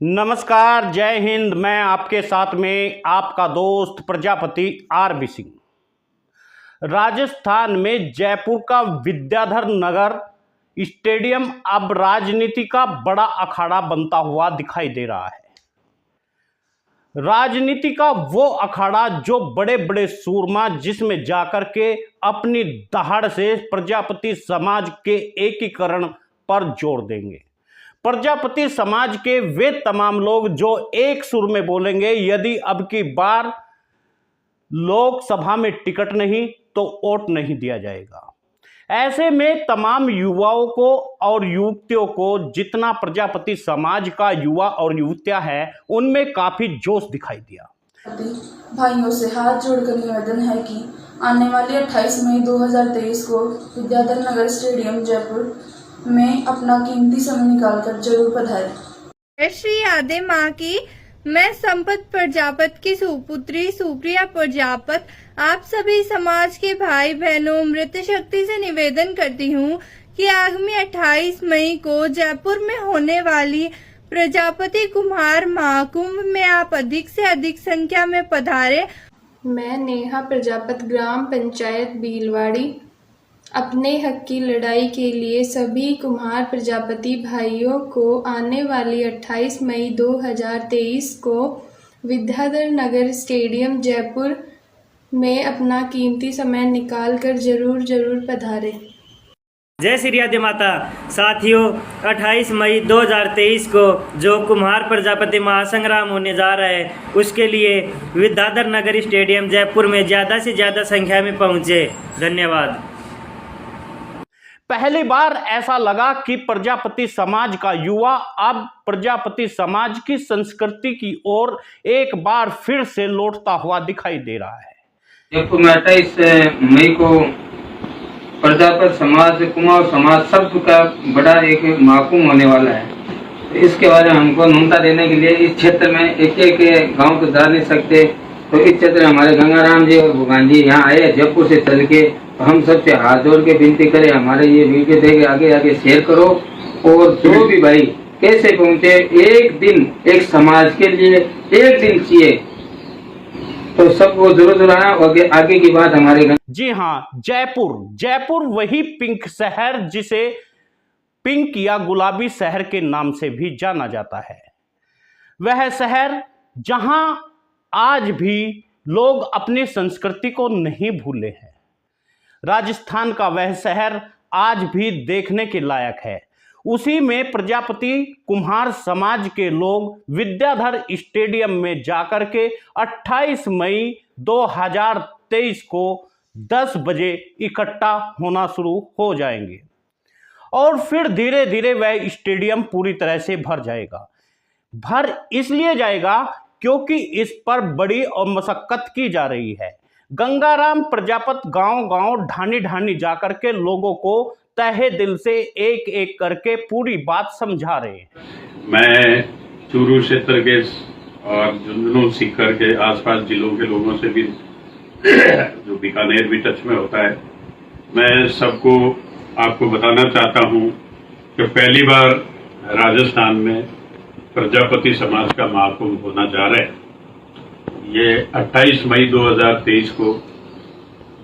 नमस्कार, जय हिंद। मैं आपके साथ में आपका दोस्त प्रजापति आरबी सिंह। राजस्थान में जयपुर का विद्याधर नगर स्टेडियम अब राजनीति का बड़ा अखाड़ा बनता हुआ दिखाई दे रहा है। राजनीति का वो अखाड़ा जो बड़े बड़े सूरमा जिसमें जाकर के अपनी दहाड़ से प्रजापति समाज के एकीकरण पर जोर देंगे। प्रजापति समाज के वे तमाम लोग जो एक सुर में बोलेंगे, यदि अब की बार लोकसभा में टिकट नहीं तो वोट नहीं दिया जाएगा। ऐसे में तमाम युवाओं को और युवतियों को, जितना प्रजापति समाज का युवा और युवतियां हैं, उनमें काफी जोश दिखाई दिया। भाइयों से हाथ जोड़कर निवेदन है कि आने वाली 28 मई 2023 को विद्याधर नगर स्टेडियम जयपुर में अपना कीमती समय निकालकर जरूर पधारें। श्री आदे माँ की मैं संपत प्रजापत की सुपुत्री सुप्रिया प्रजापत आप सभी समाज के भाई बहनों मृत शक्ति से निवेदन करती हूँ कि आगामी 28 मई को जयपुर में होने वाली प्रजापति कुम्हार महाकुंभ में आप अधिक से अधिक संख्या में पधारें। मैं नेहा प्रजापत ग्राम पंचायत बीलवाड़ी अपने हक की लड़ाई के लिए सभी कुम्हार प्रजापति भाइयों को आने वाली 28 मई 2023 को विद्याधर नगर स्टेडियम जयपुर में अपना कीमती समय निकालकर जरूर पधारें। जय श्री आदि माता। साथियों, 28 मई 2023 को जो कुम्हार प्रजापति महासंग्राम होने जा रहा है, उसके लिए विद्याधर नगर स्टेडियम जयपुर में ज़्यादा से ज़्यादा संख्या में पहुँचे। धन्यवाद। पहली बार ऐसा लगा कि प्रजापति समाज का युवा अब प्रजापति समाज की संस्कृति की ओर एक बार फिर से लौटता हुआ दिखाई दे रहा है। जयपुर में 28 मई को प्रजापति समाज, कुमार समाज सबका बड़ा एक महाकुंभ होने वाला है। इसके बारे में हमको न्यूनता देने के लिए इस क्षेत्र में एक एक गांव को जा नहीं सकते, तो इस क्षेत्र में हमारे गंगाराम जी और भगवान जी यहाँ आए जयपुर से चल के। हम सबसे हाथ जोड़ के विनती करें, हमारे ये वीडियो देख आगे शेयर करो, और जो भी भाई कैसे पहुँचे, एक दिन एक समाज के लिए एक दिन चाहिए, तो सबको जरूर आना। आगे की बात हमारे जी हाँ, जयपुर वही पिंक शहर जिसे पिंक या गुलाबी शहर के नाम से भी जाना जाता है। वह शहर जहां आज भी लोग अपनी संस्कृति को नहीं भूले हैं। राजस्थान का वह शहर आज भी देखने के लायक है। उसी में प्रजापति कुम्हार समाज के लोग विद्याधर स्टेडियम में जाकर के 28 मई 2023 को 10 बजे इकट्ठा होना शुरू हो जाएंगे और फिर धीरे धीरे वह स्टेडियम पूरी तरह से भर जाएगा। भर इसलिए जाएगा क्योंकि इस पर बड़ी और मशक्कत की जा रही है। गंगाराम प्रजापत गांव ढानी जाकर के लोगों को तहे दिल से एक एक करके पूरी बात समझा रहे हैं। मैं चूरू क्षेत्र के और झुंझुनू सीकर के आसपास जिलों के लोगों से भी जो बीकानेर भी टच में होता है, मैं सबको आपको बताना चाहता हूं कि पहली बार राजस्थान में प्रजापति समाज का महाकुंभ होना जा रहा है। ये 28 मई 2023 को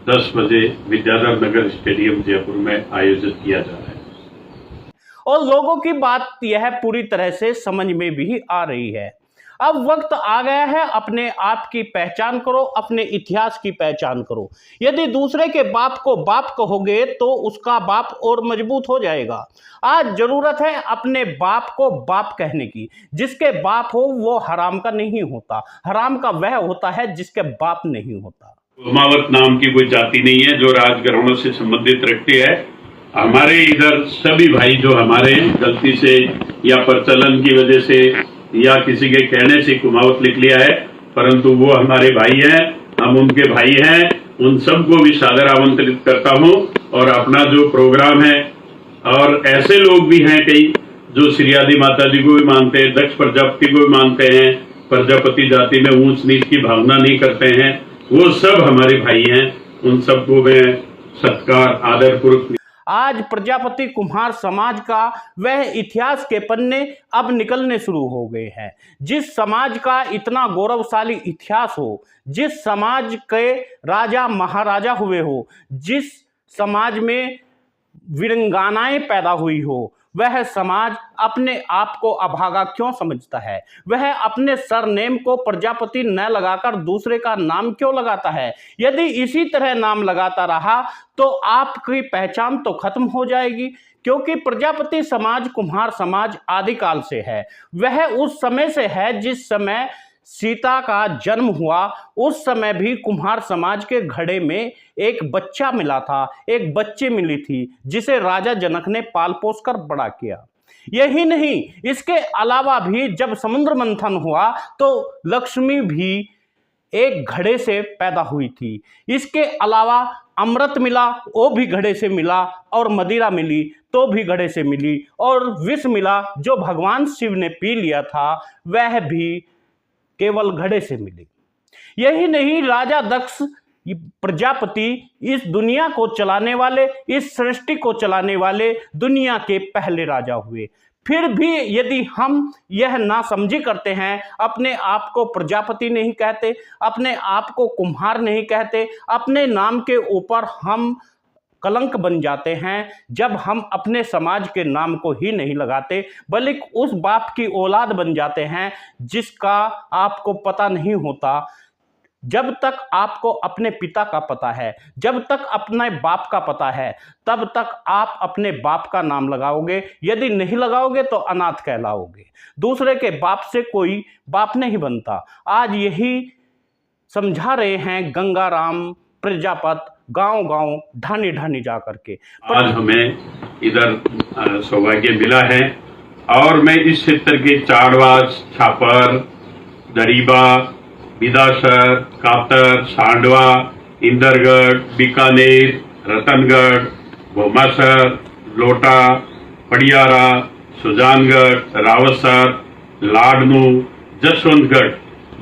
10 बजे विद्याधर नगर स्टेडियम जयपुर में आयोजित किया जा रहा है। और लोगों की बात यह पूरी तरह से समझ में भी आ रही है। अब वक्त आ गया है, अपने आप की पहचान करो, अपने इतिहास की पहचान करो। यदि दूसरे के बाप को बाप कहोगे तो उसका बाप और मजबूत हो जाएगा। आज जरूरत है अपने बाप को बाप कहने की। जिसके बाप हो वो हराम का नहीं होता, हराम का वह होता है जिसके बाप नहीं होता। कुमावत नाम की कोई जाति नहीं है जो राजघरानों से संबंधित रखती है। हमारे इधर सभी भाई जो हमारे गलती से या प्रचलन की वजह से या किसी के कहने से कुमावत लिख लिया है, परंतु वो हमारे भाई हैं, हम उनके भाई हैं। उन सबको भी सादर आमंत्रित करता हूं। और अपना जो प्रोग्राम है, और ऐसे लोग भी हैं कई जो श्री आदि माता जी को भी मानते हैं, दक्ष प्रजापति को भी मानते हैं, प्रजापति जाति में ऊंच नीच की भावना नहीं करते हैं, वो सब हमारे भाई हैं। उन सबको मैं सत्कार आदर पूर्वक आज प्रजापति कुम्हार समाज का वह इतिहास के पन्ने अब निकलने शुरू हो गए हैं। जिस समाज का इतना गौरवशाली इतिहास हो, जिस समाज के राजा महाराजा हुए हो, जिस समाज में वीरांगनाएं पैदा हुई हो, वह समाज अपने आप को अभागा क्यों समझता है? वह अपने सरनेम को प्रजापति न लगाकर दूसरे का नाम क्यों लगाता है? यदि इसी तरह नाम लगाता रहा तो आपकी पहचान तो खत्म हो जाएगी, क्योंकि प्रजापति समाज कुम्हार समाज आदिकाल से है। वह उस समय से है जिस समय सीता का जन्म हुआ। उस समय भी कुम्हार समाज के घड़े में एक बच्चा मिला था, एक बच्ची मिली थी, जिसे राजा जनक ने पाल पोस कर बड़ा किया। यही नहीं, इसके अलावा भी जब समुद्र मंथन हुआ तो लक्ष्मी भी एक घड़े से पैदा हुई थी। इसके अलावा अमृत मिला, वो भी घड़े से मिला, और मदिरा मिली तो भी घड़े से मिली, और विष मिला जो भगवान शिव ने पी लिया था, वह भी केवल घड़े से मिली। यही नहीं, राजा दक्ष प्रजापति इस दुनिया को चलाने वाले, इस सृष्टि को चलाने वाले दुनिया के पहले राजा हुए। फिर भी यदि हम यह ना समझी करते हैं, अपने आप को प्रजापति नहीं कहते, अपने आप को कुम्हार नहीं कहते, अपने नाम के ऊपर हम कलंक बन जाते हैं जब हम अपने समाज के नाम को ही नहीं लगाते, बल्कि उस बाप की औलाद बन जाते हैं जिसका आपको पता नहीं होता। जब तक आपको अपने पिता का पता है, जब तक अपने बाप का पता है, तब तक आप अपने बाप का नाम लगाओगे। यदि नहीं लगाओगे तो अनाथ कहलाओगे। दूसरे के बाप से कोई बाप नहीं बनता। आज यही समझा रहे हैं गंगाराम प्रजापत गांव-गांव, ढानी-ढानी जा करके। आज हमें इधर सौभाग्य मिला है और मैं इस क्षेत्र के चाड़वास, छापर, दरीबा, बिदासर, कातर, सांडवा, इंदरगढ़, बीकानेर, रतनगढ़, भोमासर, लोटा, पडियारा, सुजानगढ़, रावतसर, लाडनू, जसवंतगढ़,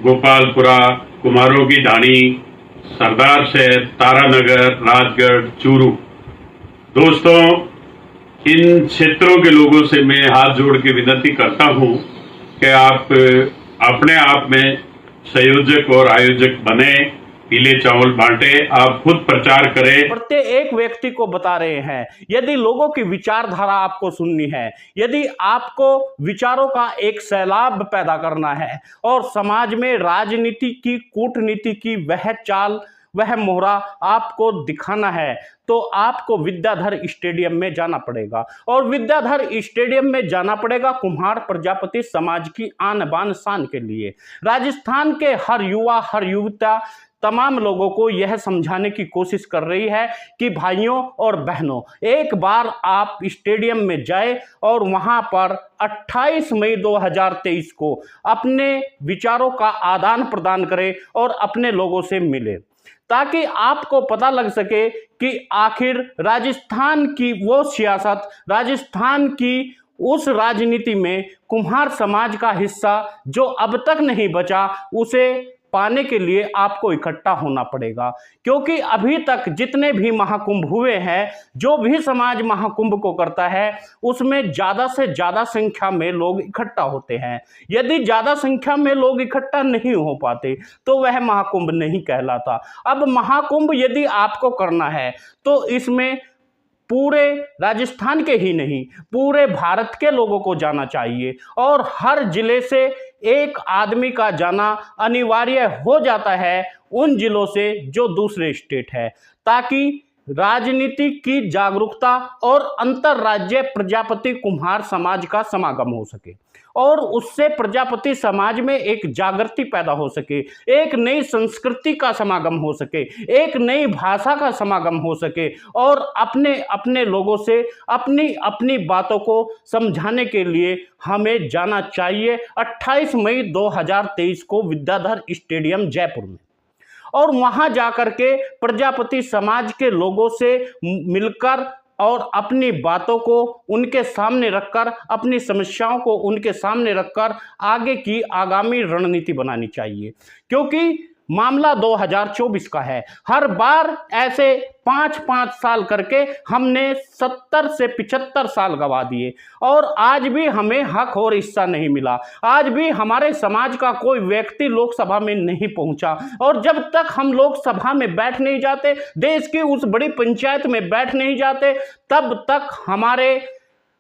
गोपालपुरा, कुमारों की ढाणी, सरदार शहर, तारानगर, राजगढ़, चूरू। दोस्तों, इन क्षेत्रों के लोगों से मैं हाथ जोड़ के विनती करता हूं कि आप अपने आप में संयोजक और आयोजक बने, पीले चावल बांटे, आप खुद प्रचार करें। प्रत्येक व्यक्ति को बता रहे हैं, यदि लोगों की विचारधारा आपको सुननी है, यदि आपको विचारों का एक सैलाब पैदा करना है और समाज में राजनीति की, कूटनीति की वह चाल, वह मोहरा आपको दिखाना है, तो आपको विद्याधर स्टेडियम में जाना पड़ेगा। और विद्याधर स्टेडियम में जाना पड़ेगा कुम्हार प्रजापति समाज की आन बान शान के लिए। राजस्थान के हर युवा, हर युवता तमाम लोगों को यह समझाने की कोशिश कर रही है कि भाइयों और बहनों, एक बार आप स्टेडियम में जाए और वहां पर 28 मई 2023 को अपने विचारों का आदान प्रदान करें और अपने लोगों से मिले, ताकि आपको पता लग सके कि आखिर राजस्थान की वो सियासत, राजस्थान की उस राजनीति में कुम्हार समाज का हिस्सा जो अब तक नहीं बचा, उसे पाने के लिए आपको इकट्ठा होना पड़ेगा। क्योंकि अभी तक जितने भी महाकुंभ हुए हैं, जो भी समाज महाकुंभ को करता है, उसमें ज़्यादा से ज़्यादा संख्या में लोग इकट्ठा होते हैं। यदि ज़्यादा संख्या में लोग इकट्ठा नहीं हो पाते तो वह महाकुंभ नहीं कहलाता। अब महाकुंभ यदि आपको करना है तो इसमें पूरे राजस्थान के ही नहीं, पूरे भारत के लोगों को जाना चाहिए और हर जिले से एक आदमी का जाना अनिवार्य हो जाता है उन जिलों से जो दूसरे स्टेट है, ताकि राजनीति की जागरूकता और अंतर्राज्यीय प्रजापति कुम्हार समाज का समागम हो सके और उससे प्रजापति समाज में एक जागृति पैदा हो सके, एक नई संस्कृति का समागम हो सके, एक नई भाषा का समागम हो सके और अपने अपने लोगों से अपनी अपनी बातों को समझाने के लिए हमें जाना चाहिए 28 मई 2023 को विद्याधर स्टेडियम जयपुर में। और वहां जाकर के प्रजापति समाज के लोगों से मिलकर और अपनी बातों को उनके सामने रखकर, अपनी समस्याओं को उनके सामने रखकर आगे की आगामी रणनीति बनानी चाहिए। क्योंकि मामला 2024 का है। हर बार ऐसे 5-5 साल करके हमने 70 से 75 साल गवा दिए और आज भी हमें हक और हिस्सा नहीं मिला। आज भी हमारे समाज का कोई व्यक्ति लोकसभा में नहीं पहुंचा और जब तक हम लोकसभा में बैठ नहीं जाते, देश की उस बड़ी पंचायत में बैठ नहीं जाते, तब तक हमारे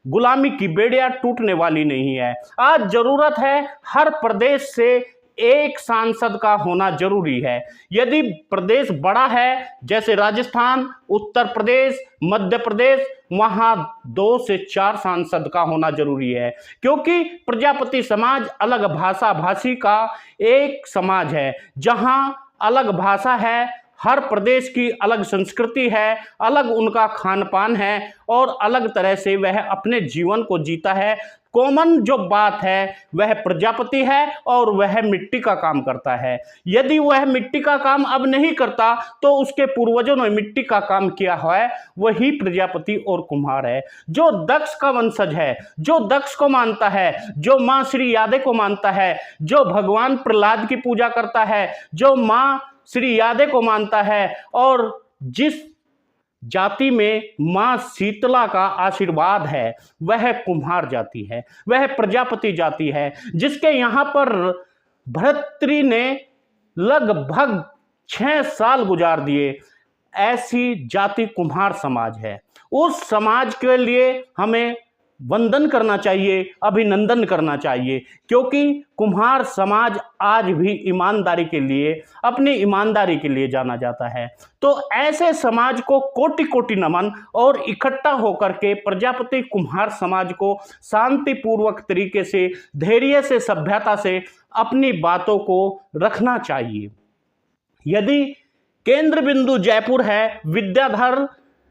गुलामी की बेड़ियां टूटने वाली नहीं है। आज जरूरत है हर प्रदेश से एक सांसद का होना जरूरी है। यदि प्रदेश बड़ा है जैसे राजस्थान, उत्तर प्रदेश, मध्य प्रदेश, वहां 2 से 4 सांसद का होना जरूरी है, क्योंकि प्रजापति समाज अलग भाषा भाषी का एक समाज है। जहां अलग भाषा है, हर प्रदेश की अलग संस्कृति है, अलग उनका खान पान है और अलग तरह से वह अपने जीवन को जीता है। कॉमन जो बात है वह प्रजापति है और वह मिट्टी का काम करता है। यदि वह मिट्टी का काम अब नहीं करता तो उसके पूर्वजों ने मिट्टी का काम किया है, वही प्रजापति और कुम्हार है। जो दक्ष का वंशज है, जो दक्ष को मानता है, जो माँ श्री यादे को मानता है, जो भगवान प्रहलाद की पूजा करता है, जो माँ श्री यादे को मानता है और जिस जाति में मां शीतला का आशीर्वाद है, वह कुम्हार जाति है, वह प्रजापति जाति है, जिसके यहाँ पर भरतरी ने लगभग 6 साल गुजार दिए। ऐसी जाति कुम्हार समाज है। उस समाज के लिए हमें वंदन करना चाहिए, अभिनंदन करना चाहिए, क्योंकि कुम्हार समाज आज भी ईमानदारी के लिए, अपनी ईमानदारी के लिए जाना जाता है। तो ऐसे समाज को कोटि कोटि नमन और इकट्ठा होकर के प्रजापति कुम्हार समाज को शांतिपूर्वक तरीके से, धैर्य से, सभ्यता से अपनी बातों को रखना चाहिए। यदि केंद्र बिंदु जयपुर है, विद्याधर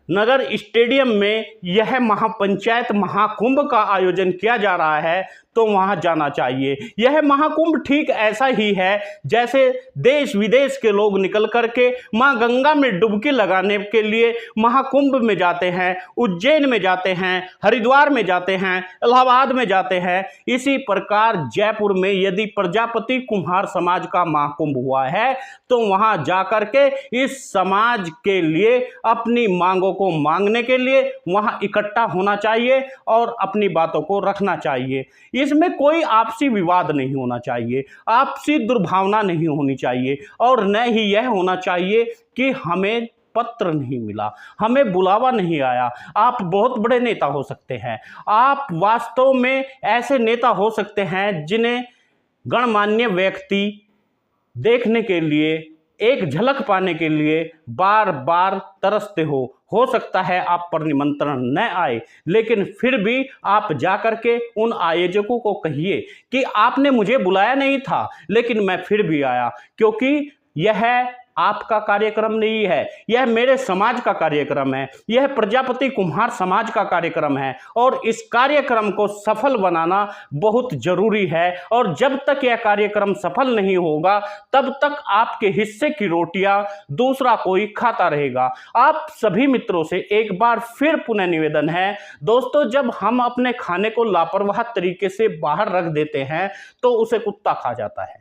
नगर स्टेडियम में यह महापंचायत महाकुंभ का आयोजन किया जा रहा है, तो वहां जाना चाहिए। यह महाकुंभ ठीक ऐसा ही है जैसे देश विदेश के लोग निकल करके मां गंगा में डुबकी लगाने के लिए महाकुंभ में जाते हैं, उज्जैन में जाते हैं, हरिद्वार में जाते हैं, इलाहाबाद में जाते हैं। इसी प्रकार जयपुर में यदि प्रजापति कुम्हार समाज का महाकुंभ हुआ है तो वहां जाकर के इस समाज के लिए अपनी मांगों को मांगने के लिए वहां इकट्ठा होना चाहिए और अपनी बातों को रखना चाहिए। इसमें कोई आपसी विवाद नहीं होना चाहिए, आपसी दुर्भावना नहीं होनी चाहिए और न ही यह होना चाहिए कि हमें पत्र नहीं मिला, हमें बुलावा नहीं आया। आप बहुत बड़े नेता हो सकते हैं, आप वास्तव में ऐसे नेता हो सकते हैं जिन्हें गणमान्य व्यक्ति देखने के लिए, एक झलक पाने के लिए बार बार तरसते हो सकता है आप पर निमंत्रण न आए, लेकिन फिर भी आप जाकर के उन आयोजकों को कहिए कि आपने मुझे बुलाया नहीं था लेकिन मैं फिर भी आया, क्योंकि यह आपका कार्यक्रम नहीं है, यह मेरे समाज का कार्यक्रम है, यह प्रजापति कुम्हार समाज का कार्यक्रम है और इस कार्यक्रम को सफल बनाना बहुत जरूरी है। और जब तक यह कार्यक्रम सफल नहीं होगा तब तक आपके हिस्से की रोटियां दूसरा कोई खाता रहेगा। आप सभी मित्रों से एक बार फिर पुनः निवेदन है दोस्तों, जब हम अपने खाने को लापरवाह तरीके से बाहर रख देते हैं तो उसे कुत्ता खा जाता है,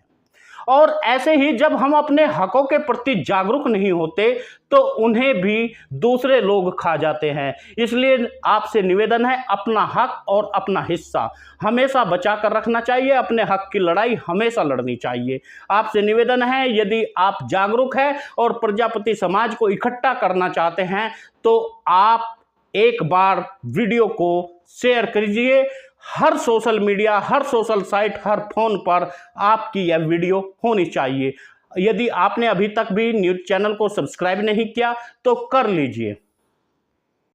और ऐसे ही जब हम अपने हकों के प्रति जागरूक नहीं होते तो उन्हें भी दूसरे लोग खा जाते हैं। इसलिए आपसे निवेदन है, अपना हक और अपना हिस्सा हमेशा बचा कर रखना चाहिए, अपने हक की लड़ाई हमेशा लड़नी चाहिए। आपसे निवेदन है, यदि आप जागरूक हैं और प्रजापति समाज को इकट्ठा करना चाहते हैं तो आप एक बार वीडियो को शेयर कीजिए। हर सोशल मीडिया, हर सोशल साइट, हर फोन पर आपकी यह वीडियो होनी चाहिए। यदि आपने अभी तक भी न्यूज़ चैनल को सब्सक्राइब नहीं किया तो कर लीजिए।